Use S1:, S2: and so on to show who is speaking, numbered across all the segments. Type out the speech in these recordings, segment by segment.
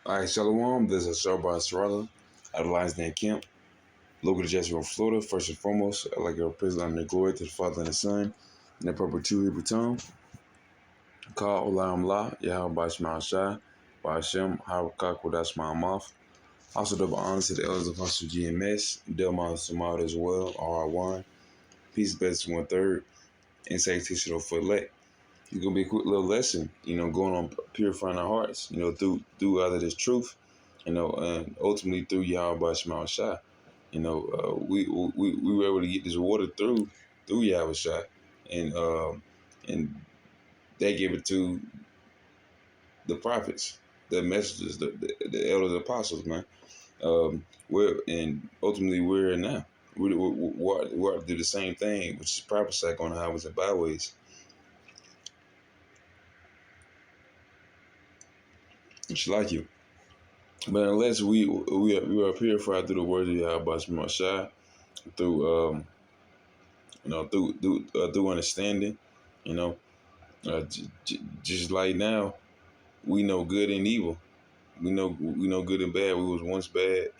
S1: All right, Shalom. This is Sharbar Sarala out of Lions Den Camp, local to Jacksonville, Florida. First and foremost, I'd like to present on the glory to the Father and the Son, in the perpetuity Hebrew tongue. Call Olam La, Yahweh Bashma Shai, Bashem, Harakak Wadash Ma'amath. Also, double honor to the elders of Hustle GMS, Delma Samad as well, RR1, Peace Best 1/3, and Sanctification for elect. It's gonna be a quick little lesson, going on purifying our hearts, through either this truth, and ultimately through Yahweh Bashma Shai. We were able to get this water through Yahweh Shai, and they gave it to the prophets, the messengers, the elders, apostles, man. Ultimately we're here now. We're to do the same thing, which is prophesy on the highways and byways. It's like you. But unless we are purified through the words of Yahweh Shai, through through understanding, you know, just like now, we know good and evil. We know good and bad. We was once bad,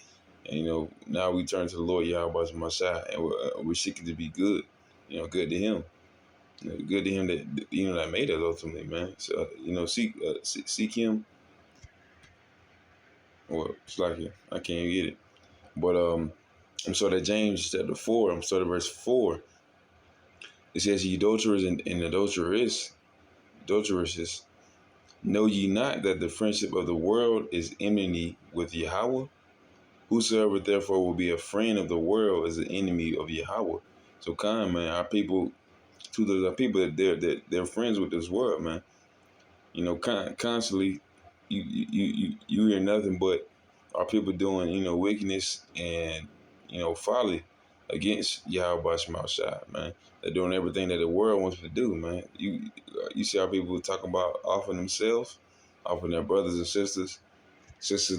S1: and now we turn to the Lord Yahweh Shai, and we're seeking to be good. Good to Him. Good to Him that made us ultimately, man. So seek Him. Well, it's like I can't even get it, but I'm sort of James chapter 4. I'm sort of verse 4. It says, "Ye adulterers and adulteresses, know ye not that the friendship of the world is enmity with Yahweh? Whosoever therefore will be a friend of the world is an enemy of Yahweh." So, man, our people, our people that they're friends with this world, man. Constantly, you hear nothing but our people doing, wickedness and folly against Yahweh Shai, man. They're doing everything that the world wants to do, man. You see how people talk about offering themselves, offering their brothers and sisters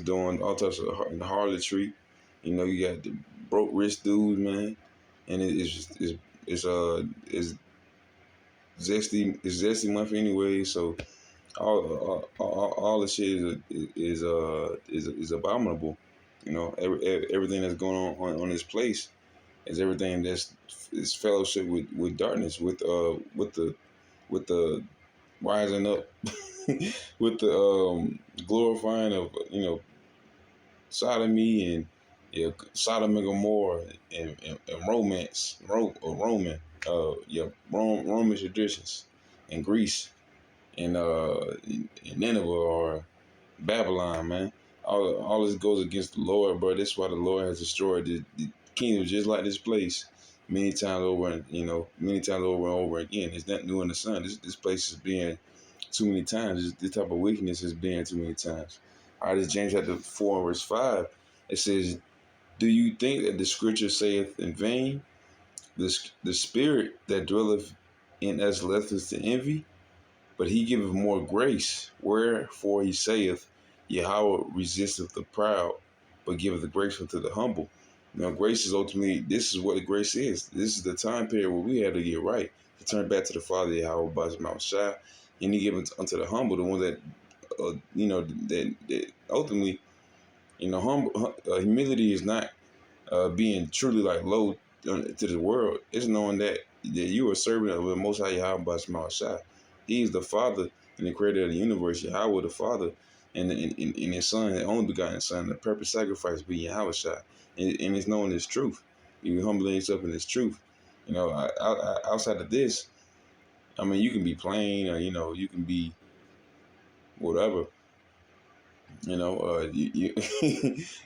S1: doing all types of harlotry. You got the broke rich dudes, man, and it's zesty month anyway. So all the shit is abominable. Everything that's going on this place is everything is fellowship with darkness, with the rising up, with the glorifying of sodomy and Sodom and Gomorrah and romance, Roman traditions in Greece and in Nineveh or Babylon, man. All this goes against the Lord, bro. That's why the Lord has destroyed the kingdom just like this place many times over, many times over and over again. It's not new in the sun. This place is being too many times. This type of wickedness is being too many times. All right, this James chapter 4 verse 5. It says, "Do you think that the scripture saith in vain, the spirit that dwelleth in us left us to envy? But he giveth more grace. Wherefore he saith, Yahweh resisteth the proud, but giveth the grace unto the humble." Grace is ultimately, this is what the grace is. This is the time period where we had to get right, to turn back to the Father, Yahweh by Mount Shai, and he giveth unto the humble, the one that, that ultimately, humble, humility is not being truly like low to the world. It's knowing that you are a servant of the Most High Yahweh by Mount Shai. He is the Father and the creator of the universe, Yahweh the Father, and His Son, the only begotten Son, the perfect sacrifice being Yahweh Shai. And it's knowing this truth. You humbling yourself in this truth. Outside of this, I mean, you can be plain, or you can be whatever. It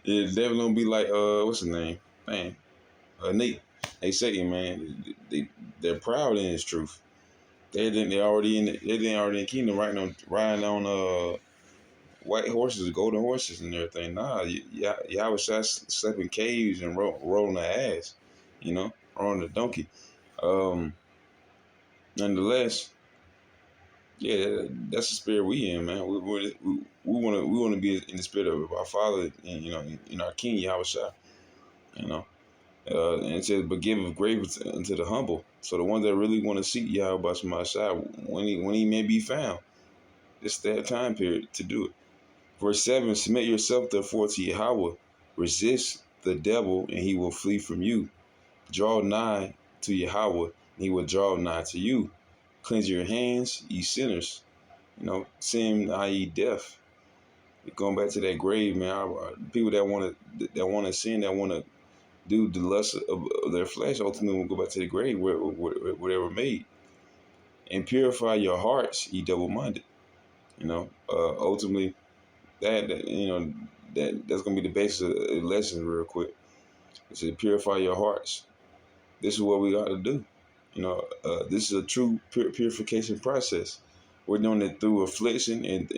S1: definitely don't be like what's his name, man, Nate. They say, man, they're proud in His truth. They already in the kingdom, riding on white horses, golden horses, and everything. Nah, Yahweh Shai slept in caves and rolling the ass, rolling the donkey. Nonetheless, yeah, that's the spirit we in, man. We want to be in the spirit of our Father, and in our King Yahweh Shai, you know. And it says, "But give grace unto the humble." So the ones that really want to seek Yahweh by Shai, when he may be found, it's that time period to do it. Verse 7, submit yourself therefore to Yahweh. Resist the devil, and he will flee from you. Draw nigh to Yahweh, and he will draw nigh to you. Cleanse your hands, ye sinners. Sin, i.e., death. Going back to that grave, man. People that want to sin, that want to do the lust of their flesh, ultimately will go back to the grave where they were made. And purify your hearts, ye double-minded. Ultimately, that's gonna be the basis of the lesson, real quick. It says purify your hearts. This is what we got to do. This is a true purification process. We're doing it through affliction and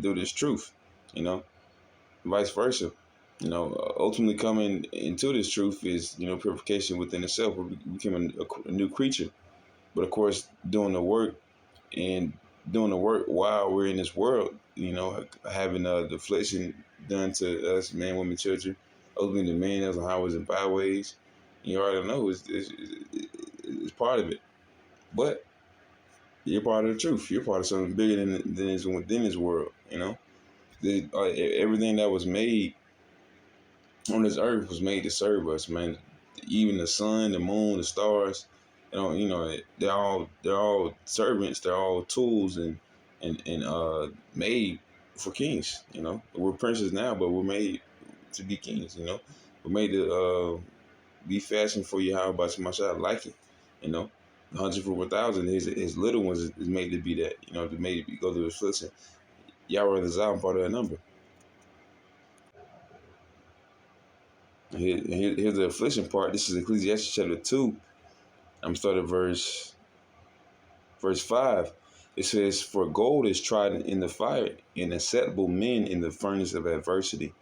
S1: through this truth. You know, Vice versa. Ultimately coming into this truth is purification within itself. We become a new creature. But of course, and doing the work while we're in this world, having the affliction done to us, man, women, children, ultimately the man as on highways and byways. You already know it's part of it. But you're part of the truth. You're part of something bigger than is within this world. Everything that was made on this earth was made to serve us, man. Even the sun, the moon, the stars, they're all servants. They're all tools and made for kings. We're princes now, but we're made to be kings. We're made to be fashioned for Yahweh by Shemashah like it. You know, 100 for 1,000. His little ones is made to be that. To made to go through the affliction. Yahweh the Zah part of that number. Here's the affliction part. This is Ecclesiastes chapter 2. I'm starting verse 5. It says, "For gold is tried in the fire, and acceptable men in the furnace of adversity."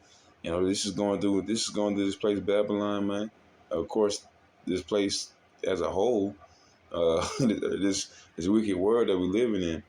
S1: This is going through this place, Babylon, man. Of course, this place as a whole, this wicked world that we're living in.